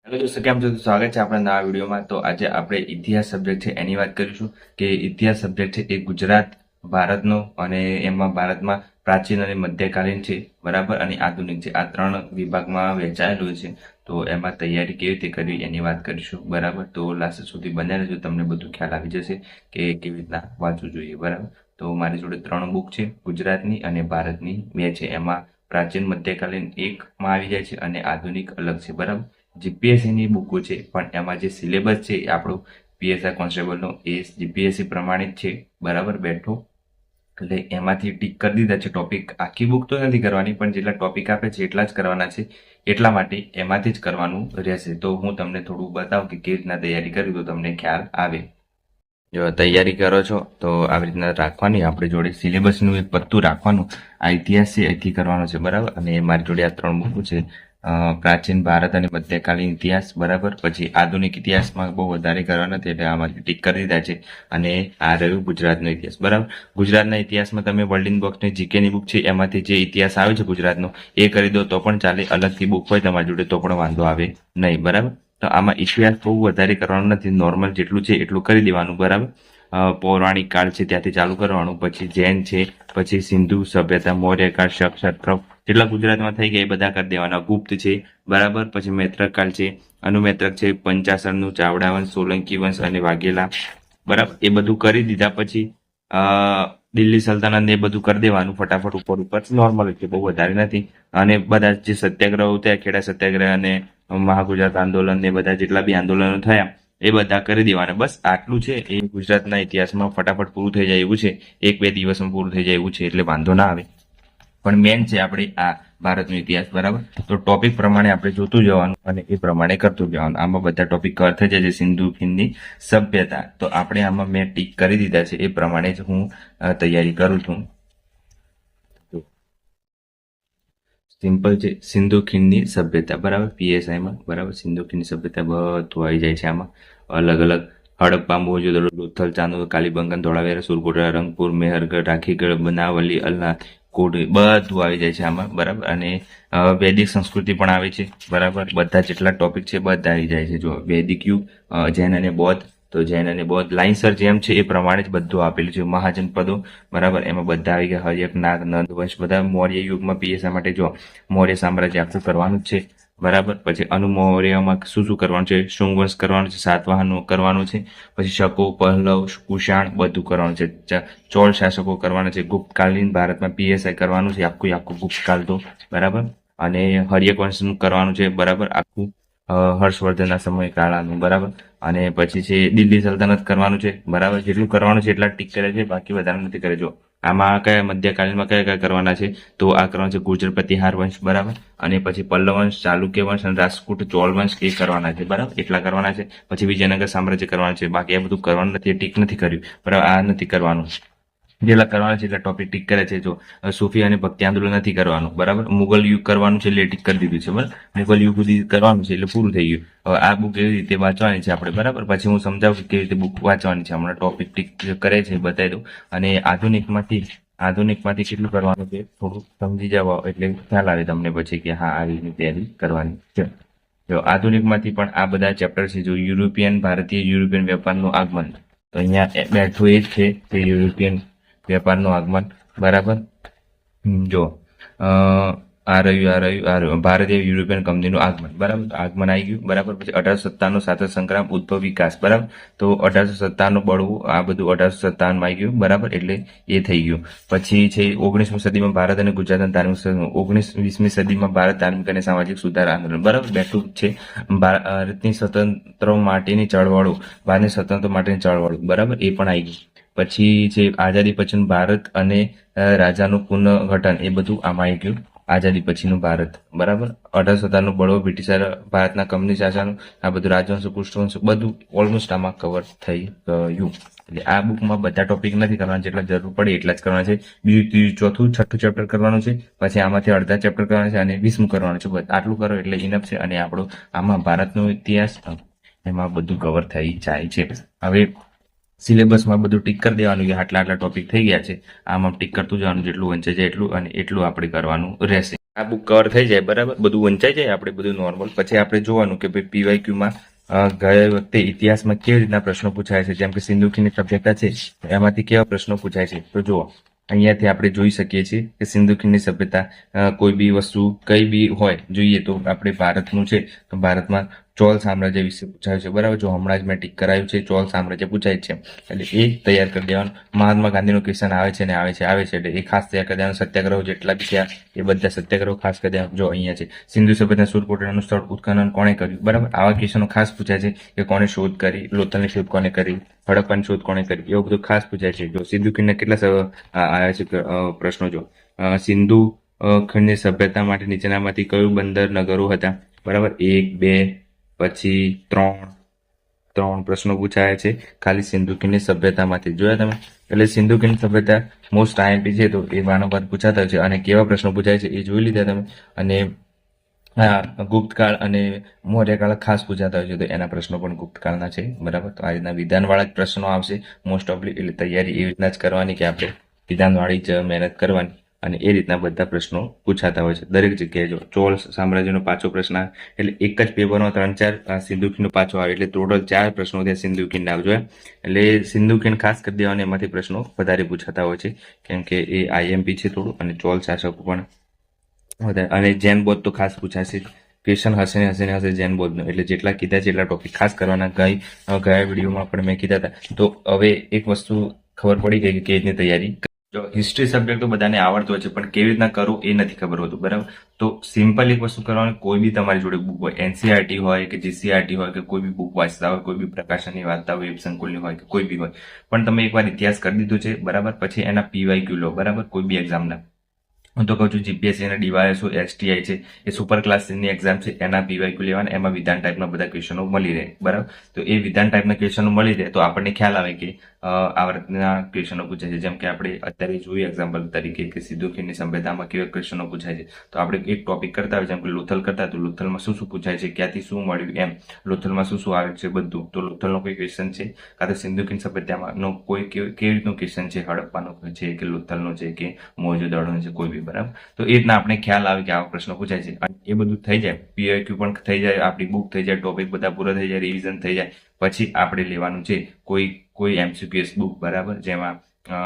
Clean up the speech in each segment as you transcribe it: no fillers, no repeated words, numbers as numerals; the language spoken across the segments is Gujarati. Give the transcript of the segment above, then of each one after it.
હેલો દોસ્તો, કેમ છો? સ્વાગત છે આપણા નવા વિડીયોમાં. તો આજે આપણે ઇતિહાસ સબ્જેક્ટ છે એની વાત કરીશું કે ઇતિહાસ સબ્જેક્ટ છે એ ગુજરાત ભારતનો અને એમાં ભારતમાં પ્રાચીન અને મધ્યકાલીન છે, બરાબર, અને આધુનિક છે. આ ત્રણ વિભાગમાં વહેંચાયેલું છે. તો એમાં તૈયારી કેવી રીતે કરવી એની વાત કરીશું, બરાબર. તો લાસ્ટ સુધી બન્યા રહેજો, તમને બધું ખ્યાલ આવી જશે કે કેવી રીતના વાંચવું જોઈએ, બરાબર. તો મારી જોડે 3 બુક છે, ગુજરાતની અને ભારતની 2 છે. એમાં પ્રાચીન મધ્યકાલીન એકમાં આવી જાય છે અને આધુનિક અલગ છે, બરાબર. જીપીએસસીની બુકો છે, પણ એમાં જે સિલેબસ છે એ આપણું પીએસઆઈ કોન્સ્ટેબલનો એ જીપીએસસી પ્રમાણે જ છે, બરાબર, બેઠો. એટલે એમાંથી ટીક કરી દીધા છે ટોપિક. આખી બુક તો નથી કરવાની, પણ જેટલા ટોપિક આપે છે એટલા જ કરવાના છે. એટલા માટે એમાંથી જ કરવાનું રહેશે. તો હું તમને થોડું બતાવું કે કેવી રીતના તૈયારી કરવી, તો તમને ખ્યાલ આવે. જો તૈયારી કરો છો તો આવી રીતના રાખવાની, આપણે જોડે સિલેબસનું એક પત્તું રાખવાનું. આ ઇતિહાસ છે અહીંથી કરવાનો છે, બરાબર. અને મારી જોડે આ 3 બુકો છે, પ્રાચીન ભારત અને મધ્યકાલીન ઇતિહાસ, બરાબર. પછી આધુનિક ઇતિહાસમાં બહુ વધારે કરવા નથી, એટલે આમાંથી ટીક કરી દીધા છે. અને આ રહ્યું ગુજરાતનો ઇતિહાસ, બરાબર. ગુજરાતના ઇતિહાસમાં તમે વર્લ્ડિંગ બોક્સની જીકેની બુક છે એમાંથી જે ઇતિહાસ આવે છે ગુજરાતનો એ કરી દો તો પણ ચાલે. અલગથી બુક હોય તમારી જોડે તો પણ વાંધો આવે નહીં, બરાબર. તો આમાં ઇતિહાસ બહુ વધારે કરવાનું નથી, નોર્મલ જેટલું છે એટલું કરી દેવાનું, બરાબર. પૌરાણિક કાળ છે ત્યાંથી ચાલુ કરવાનું, પછી જૈન છે, પછી સિંધુ સભ્યતા, મૌર્યકાળ, શક, ક્ષત્રપ જેટલા ગુજરાતમાં થઈ ગયા એ બધા કરી દેવાના. ગુપ્ત છે, બરાબર. પછી મૈત્રક કાળ છે, અનુમૈત્રક છે, પંચાસરનું, ચાવડા વંશ, સોલંકી વંશ અને વાઘેલા, બરાબર. એ બધું કરી દીધા પછી દિલ્હી સલ્તનત એ બધું કરી દેવાનું ફટાફટ, ઉપર નોર્મલ છે, બહુ વધારે નથી. અને બધા જે સત્યાગ્રહો થયા, ખેડા સત્યાગ્રહ અને મહાગુજરાત આંદોલન ને બધા જેટલા બી આંદોલનો થયા એ બધા કરી દેવાના. બસ આટલું છે. એ ગુજરાતના ઇતિહાસમાં ફટાફટ પૂરું થઈ જાય એવું છે, 1-2 દિવસમાં પૂરું થઈ જાય એવું છે, એટલે વાંધો ના આવે. પણ મેન છે આપણે આ ભારતનો ઇતિહાસ, બરાબર. તો ટોપિક પ્રમાણે આપણે જોતું જવાનું અને એ પ્રમાણે કરતું જવાનું. આમાં બધા ટોપિક કવર થઈ જાય છે. સિંધુ ખીણની સભ્યતા તો આપણે આમાં મેં ટીક કરી દીધા છે, એ પ્રમાણે જ હું તૈયારી કરું છું. સિમ્પલ છે, સિંધુ ખીણની સભ્યતા, બરાબર. પીએસઆઈમાં, બરાબર, સિંધુ ખીણની સભ્યતા બધું આવી જાય છે આમાં. અલગ અલગ હડપ્પા, મોહેંજો-દડો, લોથલ, ચાંદોદ, કાલીબંગન, ધોળાવીરા, સુરકોટડા, રંગપુર, મેહરગઢ, રાખીગઢ, બનાવલી, અલના, કોડી બધું આવી જાય છે આમાં, બરાબર. અને વૈદિક સંસ્કૃતિ પણ આવે છે, બરાબર. બધા જેટલા ટોપિક છે બધા આવી જાય છે. જો વૈદિક યુગ, જૈન અને બૌદ્ધ, તો જૈન અને બૌદ્ધ લાઇનસર જેમ છે એ પ્રમાણે જ બધું આપેલું છે. મહાજનપદો, બરાબર, એમાં બધા આવી ગયા. હર્યક, નાગ, નંદ વંશ બધા મૌર્ય યુગમાં પીએસઆઈ માટે જો મૌર્ય સામ્રાજ્ય આખું કરવાનું જ છે, બરાબર. પછી અનુમૌર્યમાં શું શું કરવાનું છે, શુંગવંશ કરવાનું છે, સાતવાહનો કરવાનું છે, પછી શકો, પહલવ, કુષાણ બધું કરવાનું છે, ચોળ શાસકો કરવાના છે, ગુપ્તકાલીન ભારતમાં પીએસઆઈ કરવાનું છે આખું ગુપ્તકાળ તો, બરાબર. અને હર્યક વંશનું કરવાનું છે, બરાબર, આખું હર્ષવર્ધનના સમયગાળાનું, બરાબર. અને પછી છે દિલ્હી સલ્તનત કરવાનું છે, બરાબર. જેટલું કરવાનું છે એટલા ટીક કરે છે, બાકી વધારે નથી કરે. જો આમાં કયા મધ્યકાલીનમાં કયા કયા કરવાના છે, તો આ કરવાનું છે ગુર્જર પ્રતિહાર વંશ, બરાબર. અને પછી પલ્લવ વંશ, ચાલુક્ય વંશ અને રાજકોટ ચોળ વંશ એ કરવાના છે, બરાબર. એટલા કરવાના છે. પછી વિજયનગર સામ્રાજ્ય કરવાનું છે, બાકી આ બધું કરવાનું નથી, ટીક નથી કર્યું, બરાબર. આ નથી કરવાનું. જેટલા કરવાના છે એટલા ટોપિક ટીક કરે છે. જો સૂફી અને ભક્તિ આંદોલન નથી કરવાનું, બરાબર. મુગલ યુગ કરવાનું છે એટલે ટીક કરી દીધું છે, બરાબર. મુગલ યુગ સુધી કરવાનું છે એટલે પૂરું થઈ ગયું. હવે આ બુક એવી રીતે વાંચવાની છે આપણે, બરાબર. પછી હું સમજાવું કે કેવી રીતે બુક વાંચવાની છે. હમણાં ટોપિક ટીક કરે છે બતાવી દઉં. અને આધુનિકમાંથી કેટલું કરવાનું છે થોડું સમજી જાવ એટલે ખ્યાલ આવે તમને પછી કે હા આવી રીતની તૈયારી કરવાની છે. જો આધુનિકમાંથી પણ આ બધા ચેપ્ટર છે. જો ભારતીય યુરોપિયન વેપારનું આગમન, તો અહીંયા બેઠું એ જ છે કે યુરોપિયન વેપારનું આગમન, બરાબર. જો આ રહ્યું ભારતીય યુરોપિયન કંપનીનું આગમન, બરાબર. આગમન આવી ગયું, બરાબર. પછી 1857 સ્વાતંત્ર્ય સંગ્રામ, ઉદ્ભવ, વિકાસ, બરાબર. તો 1857 બળવું આ બધું 1857 આવી ગયું, બરાબર. એટલે એ થઈ ગયું. પછી છે 19મી સદીમાં ભારત અને ગુજરાતના ધાર્મિક 20મી સદીમાં ભારત ધાર્મિક અને સામાજિક સુધાર આંદોલન, બરાબર. બેઠું છે ભારતની સ્વતંત્ર માટેની ચળવળો, ભારતની સ્વતંત્ર માટેની ચળવળો, બરાબર. એ પણ આવી ગયું. પછી છે આઝાદી પછીનું ભારત અને રાજાનું પુનઃગઠન, એ બધું આમાં આવી ગયું. આઝાદી પછીનું ભારત, બરાબર. 1857 બળવો, બ્રિટિશ ભારતના કંપની શાસન, આ બધું રાજવંશ, કુષ્ઠવંશ બધું ઓલમોસ્ટ આમાં કવર થઈ ગયું. એટલે આ બુકમાં બધા ટોપિક નથી કરવાના, જેટલા જરૂર પડે એટલા જ કરવાના છે. બીજું, ત્રીજું, ચોથું, છઠ્ઠું ચેપ્ટર કરવાનું છે. પછી આમાંથી અડધા ચેપ્ટર કરવાના છે અને 20મું કરવાનું છે. બસ આટલું કરો એટલે ઇનફ છે. અને આપણો આમાં ભારતનો ઇતિહાસ એમાં બધું કવર થઈ જાય છે. હવે સિલેબસમાં બધું ટીક કરી દેવાનું કે આટલા આટલા ટોપિક થઈ ગયા છે. આમાં ટીક કરતું જવાનું, જેટલું વંચાઈ જાય એટલું, અને એટલું આપણે કરવાનું રહેશે. આ બુક કવર થઈ જાય બરાબર, બધું વંચાઈ જાય આપણે બધું નોર્મલ. પછી આપણે જોવાનું કે ભાઈ પીવાયક્યુમાં ગયા વખતે ઇતિહાસમાં કેવી રીતના પ્રશ્નો પૂછાય છે, જેમ કે સિંધુ ખીણની સભ્યતા છે એમાંથી કેવા પ્રશ્નો પૂછાય છે. તો જુઓ અહીંયાથી આપણે જોઈ શકીએ છીએ કે સિંધુ ખીણની સભ્યતા કોઈ બી વસ્તુ કઈ બી હોય જોઈએ તો આપણે ભારતનું છે તો ભારતમાં ચોલ સામ્રાજ્ય વિશે પૂછાયું છે બરાબર. જો હમણાં જ મેં ટીક કરાયું છે ચોલ સામ્રાજ્ય પૂછાય છે એટલે એ તૈયાર કરી દેવાનું. મહાત્મા ગાંધીનું ક્વેશ્ચન આવે છે ને આવે છે એટલે એ ખાસ તૈયાર કરી દેવાનું. સત્યાગ્રહ જેટલા બી થયા એ બધા સત્યાગ્રહ ખાસ કરી દેવાનું. જો અહીંયા છે સિંધુ સભ્યતા સુરકોટડાનું સ્થળ ઉત્ખનન કોણે કર્યું બરાબર. આવા ક્વેશ્ચનો ખાસ પૂછાય છે કે કોણે શોધ કરી, લોથલની શોધ કોને કરી, હડપ્પાની શોધ કોણે કરી, એવું બધું ખાસ પૂછાય છે. જો સિંધુ ખીણના કેટલા આવ્યા છે પ્રશ્નો. જો સિંધુ ખીણની સભ્યતા માટે નીચેનામાંથી કયું બંદર નગરો હતા બરાબર. 1 2 પછી 3 પ્રશ્નો પૂછાયા છે ખાલી સિંધુ ખીણની સભ્યતામાંથી. જોયા તમે? એટલે સિંધુ ખીણની સભ્યતા મોસ્ટ આઈએમપી છે તો એ વારંવાર પૂછાતા છે અને કેવા પ્રશ્નો પૂછાય છે એ જોઈ લીધા તમે. અને ગુપ્તકાળ અને મૌર્યકાળ ખાસ પૂછાતા હોય છે તો એના પ્રશ્નો પણ ગુપ્તકાળના છે બરાબર. તો આ રીતના વિધાનવાળા જ પ્રશ્નો આવશે મોસ્ટ ઓફલી. એટલે તૈયારી એવી રીતના જ કરવાની કે આપણે વિધાનવાળી જ મહેનત કરવાની અને એ રીતના બધા પ્રશ્નો પૂછાતા હોય છે દરેક જગ્યાએ. જો ચોલ સામ્રાજ્યનો પાછો પ્રશ્ન આવે એટલે એક જ પેપરમાં 3-4 સિંધુ ખીણનો પાછો આવે એટલે ટોટલ 4 પ્રશ્નો ત્યાં સિંધુ ખીણના આવજો. એટલે સિંધુ ખીણ ખાસ કરી દેવાને એમાંથી પ્રશ્નો વધારે પૂછાતા હોય છે કેમ કે એ આઈએમપી છે થોડું અને ચોલ શાસકો પણ વધારે. અને જૈન બૌદ્ધ તો ખાસ પૂછાશે. ક્વેશ્ચન હશે ને હશે જૈન બૌદ્ધનો. એટલે જેટલા કીધા છે એટલા ટોપિક ખાસ કરવાના. ગયા વિડીયોમાં પણ મેં કીધા હતા. તો હવે એક વસ્તુ ખબર પડી ગઈ કે કેવી રીતની તૈયારી. જો હિસ્ટ્રી સબ્જેક્ટ તો બધાને આવડતો હોય છે પણ કેવી રીતના કરવું એ નથી ખબર હોતું બરાબર. તો સિમ્પલ એક વસ્તુ કરવાની, કોઈ બી તમારી જોડે બુક હોય, એનસીઆરટી હોય કે જીસીઆરટી હોય કે કોઈ બી બુક વાંચતા હોય, કોઈ બી પ્રકાશનની વાંચતા હોય, સંકુલની હોય કે કોઈ બી હોય, પણ તમે એકવાર ઇતિહાસ કરી દીધો છે બરાબર. પછી એના પીવાયક્યુ લો બરાબર કોઈ બી એક્ઝામના. હું તો કહું છું જીપીએસસી અને ડીવાયએસઓ એસટીઆઈ છે એ સુપર ક્લાસની એક્ઝામ છે એના પીવાયક્યુ લેવાના. એમાં વિધાન ટાઈપના બધા ક્વેશ્ચનો મળી રહે બરાબર. તો એ વિધાન ટાઈપના ક્વેશ્ચનો મળી રહે તો આપણને ખ્યાલ આવે કે આ રીતના ક્વેશ્ચનો પૂછાય છે. જેમ કે આપણે અત્યારે જોઈએ એક્ઝામ્પલ તરીકે કે સિંધુ ખીણની સભ્યતામાં કેવા ક્વેશ્ચનો પૂછાય છે. તો આપણે એક ટોપિક કરતા હોય જેમ કે લોથલ કરતા તો લોથલમાં શું શું પૂછાય છે, ક્યાંથી શું મળ્યું, એમ લોથલમાં શું શું આવે છે બધું. તો લોથલનો કોઈ ક્વેશ્ચન છે કાં તો સિંધુ ખીણ સભ્યતામાંનો કોઈ કેવી રીતનું ક્વેશ્ચન છે, હડપ્પાનો છે કે લોથલનો છે કે મોહેંજો-દારોનો છે કોઈ બી બરાબર. તો એ રીતના આપણે ખ્યાલ આવે કે આવા પ્રશ્નો પૂછાય છે અને એ બધું થઈ જાય. પીઆઈક્યુ પણ થઈ જાય, આપણી બુક થઈ જાય, ટોપિક બધા પૂરા થઈ જાય, રિવિઝન થઈ જાય. પછી આપણે લેવાનું છે કોઈ એમસીક્યુએસ બુક બરાબર જેમાં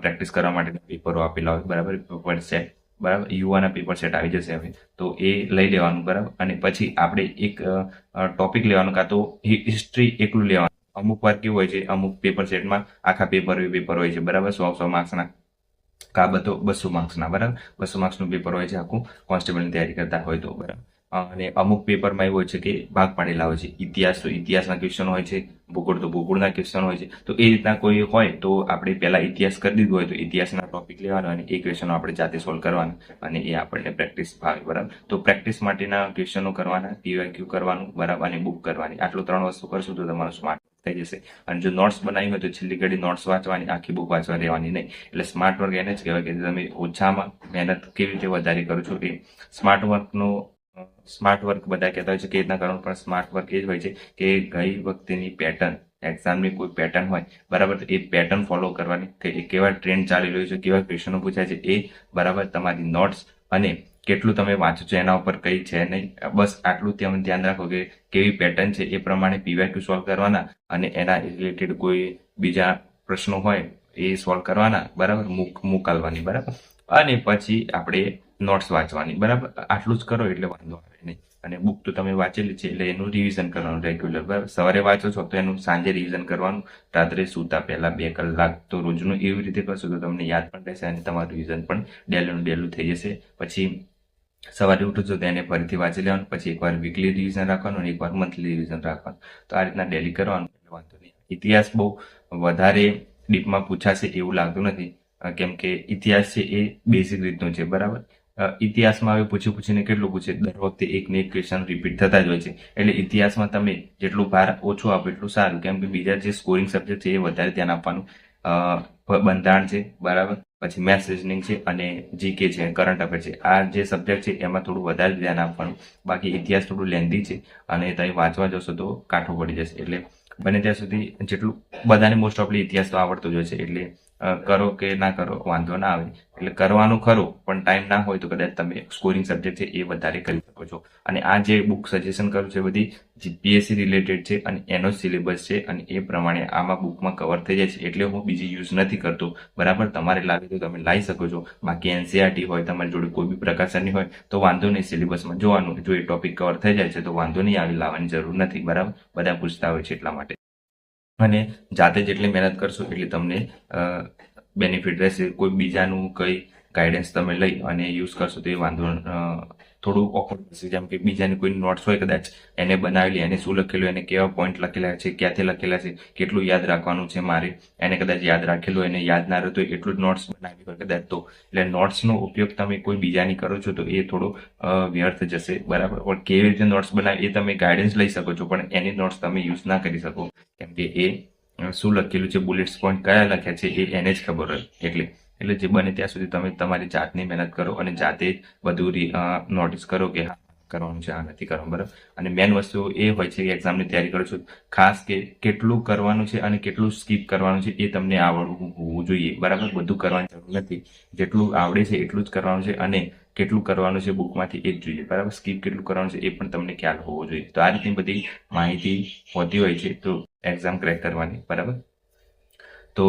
પ્રેક્ટિસ કરવા માટેના પેપરો આપેલા હોય બરાબર. પેપર સેટ બરાબર યુવાના પેપર સેટ આવી જશે હવે તો એ લઈ લેવાનું બરાબર. અને પછી આપણે એક ટોપિક લેવાનું કાં તો હિસ્ટ્રી એકલું લેવાનું. અમુક વાર કેવું હોય છે અમુક પેપર સેટમાં આખા પેપર હોય છે બરાબર 100 માર્ક્સના કા 200 માર્ક્સના બરાબર. 200 માર્ક્સનું પેપર હોય છે આખું કોન્સ્ટેબલની તૈયારી કરતા હોય તો બરાબર. અને અમુક પેપરમાં એવું હોય છે કે ભાગ પાડેલા હોય છે. ઇતિહાસ તો ઇતિહાસના ક્વેશ્ચન હોય છે, ભૂગોળ તો ભૂગોળના ક્વેશ્ચન હોય છે. તો એ રીતના કોઈ હોય તો આપણે પહેલા ઇતિહાસ કરી દીધું હોય તો ઇતિહાસના ટોપિક લેવાનો અને એ ક્વેશ્ચનો આપણે જાતે સોલ્વ કરવાના અને એ આપણને પ્રેક્ટિસ ભાવે બરાબર. તો પ્રેક્ટિસ માટેના ક્વેશ્ચનો કરવાના, પીવાયક્યુ કરવાનું બરાબર અને બુક કરવાની. આટલું 3 વસ્તુ કરશું તો તમારું સ્માર્ટ થઈ જશે. અને જો નોટ્સ બનાવી હોય તો છેલ્લી ઘડી નોટ્સ વાંચવાની, આખી બુક વાંચવા રહેવાની નહીં. એટલે સ્માર્ટ વર્ક એને જ કહેવાય કે તમે ઓછામાં મહેનત કેવી રીતે વધારે કરો છો. એ સ્માર્ટ વર્ક બધા કહેતા હોય છે કે રીતના કરવાનું, પણ સ્માર્ટ વર્ક એ જ હોય છે કે ગઈ વખતેની પેટર્ન, એક્ઝામની કોઈ પેટર્ન હોય બરાબર તો એ પેટર્ન ફોલો કરવાની કે કેવા ટ્રેન્ડ ચાલી રહ્યો છે, કેવા ક્વેશ્ચનો પૂછાય છે એ બરાબર. તમારી નોટ્સ અને કેટલું તમે વાંચો છો એના ઉપર કઈ છે નહીં, બસ આટલું તમે ધ્યાન રાખો કે કેવી પેટર્ન છે એ પ્રમાણે પીવાયક્યુ સોલ્વ કરવાના અને એના રિલેટેડ કોઈ બીજા પ્રશ્નો હોય એ સોલ્વ કરવાના બરાબર. મોકલવાની બરાબર. અને પછી આપણે નોટ્સ વાંચવાની બરાબર. આટલું જ કરો એટલે વાંધો આવે નહીં. અને બુક તો તમે વાંચેલી છે એટલે એનું રિવિઝન કરવાનું રેગ્યુલર બરાબર. સવારે વાંચો છો તો એનું સાંજે રિવિઝન કરવાનું, રાત્રે સૂતા પહેલા 2 કલાક તો રોજનું એવી રીતે કરશો તો તમને યાદ પણ રહેશે અને તમારું રિવિઝન પણ ડેલું થઈ જશે. પછી સવારે ઉઠો છો તો એને ફરીથી વાંચી લેવાનું, પછી એકવાર વીકલી રિવિઝન રાખવાનું અને એકવાર મંથલી રિવિઝન રાખવાનું. તો આ રીતના ડેલી કરવાનું એટલે વાંધો નહીં. ઇતિહાસ બહુ વધારે ડીપમાં પૂછાશે એવું લાગતું નથી કેમ કે ઇતિહાસ છે એ બેઝિક રીતનો છે બરાબર. ઇતિહાસમાં હવે પૂછીને કેટલું પૂછે, દર વખતે એક ને એક ક્વેશ્ચન રિપીટ થતા જ હોય છે. એટલે ઇતિહાસમાં તમે જેટલું ભાર ઓછું આપો એટલું સારું કેમ કે બીજા જે સ્કોરિંગ સબ્જેક્ટ છે એ વધારે ધ્યાન આપવાનું. બંધારણ છે બરાબર, પછી મેથ્સ રિઝનિંગ છે અને જીકે છે, કરંટ અફેર છે. આ જે સબ્જેક્ટ છે એમાં થોડું વધારે ધ્યાન આપવાનું. બાકી ઇતિહાસ થોડું લેન્ધી છે અને તમે વાંચવા જશો તો કાઠું પડી જશે. એટલે બને ત્યાં સુધી જેટલું બધાને મોસ્ટ ઓફલી ઇતિહાસ તો આવડતો જ હોય છે એટલે કરો કે ના કરો વાંધો ના આવે, એટલે કરવાનું ખરું પણ ટાઈમ ના હોય તો કદાચ તમે સ્કોરિંગ સબ્જેક્ટ છે એ વધારે કરી શકો છો. અને આ જે બુક સજેશન કરું છે બધી જીપીએસસી રિલેટેડ છે અને એનો સિલેબસ છે અને એ પ્રમાણે આમાં બુકમાં કવર થઈ જાય છે, એટલે હું બીજી યુઝ નથી કરતો. બરાબર, તમારે લાગે તો તમે લાવી શકો છો. બાકી એનસીઆરટી હોય તમારી જોડે કોઈ બી પ્રકાશનની હોય તો વાંધો નહીં, સિલેબસમાં જોવાનું, જો એ ટોપિક કવર થઈ જાય છે તો વાંધો નહીં, આવી લાવવાની જરૂર નથી. બરાબર, બધા પૂછતા હોય છે એટલા માટે. અને જાતે જેટલી મહેનત કરશો એટલી તમને બેનિફિટ રહેશે. કોઈ બીજાનું કંઈ ગાઈડન્સ તમે લઈ અને યુઝ કરશો તો એ વાંધો થોડું ઓકવર્ડ થશે. જેમ કે બીજાની કોઈ નોટ્સ હોય કદાચ એને બનાવેલી, એને શું લખેલું, એને કેવા પોઈન્ટ લખેલા છે, ક્યાંથી લખેલા છે, કેટલું યાદ રાખવાનું છે મારે, એને કદાચ યાદ રાખેલું, એને યાદ ના રહ્યું તો એટલું જ નોટ્સ બનાવી હોય કદાચ, તો એટલે નોટ્સનો ઉપયોગ તમે કોઈ બીજાની કરો છો તો એ થોડો વ્યર્થ જશે. બરાબર, પણ કેવી રીતે નોટ્સ બનાવે એ તમે ગાઈડન્સ લઈ શકો છો, પણ એની નોટ્સ તમે યુઝ ના કરી શકો, કેમ કે એ શું લખેલું છે, બુલેટ્સ પોઈન્ટ કયા લખ્યા છે એ એને જ ખબર હોય. એટલે જે બને ત્યાં સુધી તમે તમારી જાતની મહેનત કરો અને જાતે જ બધું નોટિસ કરો કે હા કરવાનું છે, આ નથી કરવાનું. બરાબર, અને મેન વસ્તુ એ હોય છે કે એક્ઝામની તૈયારી કરો છો ખાસ કે કેટલું કરવાનું છે અને કેટલું સ્કીપ કરવાનું છે એ તમને આવડવું હોવું જોઈએ. બરાબર, બધું કરવાની જરૂર નથી, જેટલું આવડે છે એટલું જ કરવાનું છે અને કેટલું કરવાનું છે બુકમાંથી એ જ જોઈએ. બરાબર, સ્કીપ કેટલું કરવાનું છે એ પણ તમને ખ્યાલ હોવો જોઈએ. તો આ રીતની બધી માહિતી હોતી હોય છે તો એક્ઝામ ક્રેક કરવાની. બરાબર, તો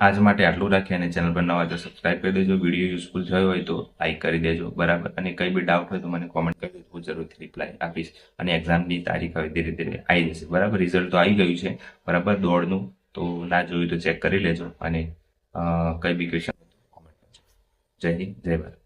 આજ માટે આટલું રાખીએ અને ચેનલ પર નવા તો સબસ્ક્રાઇબ કરી દેજો. વિડીયો યુઝફુલ થયો હોય તો લાઈક કરી દેજો. બરાબર, અને કંઈ બી ડાઉટ હોય તો મને કોમેન્ટ કરી દેજો, હું જરૂરથી રિપ્લાય આપીશ. અને એક્ઝામની તારીખ હવે ધીરે ધીરે આવી જશે. બરાબર, રિઝલ્ટ તો આવી ગયું છે. બરાબર, દોડનું તો ના જોયું તો ચેક કરી લેજો અને કંઈ બી ક્વેશ્ચન કોમેન્ટ કરજો. જય હિન્દ, જય ભારત.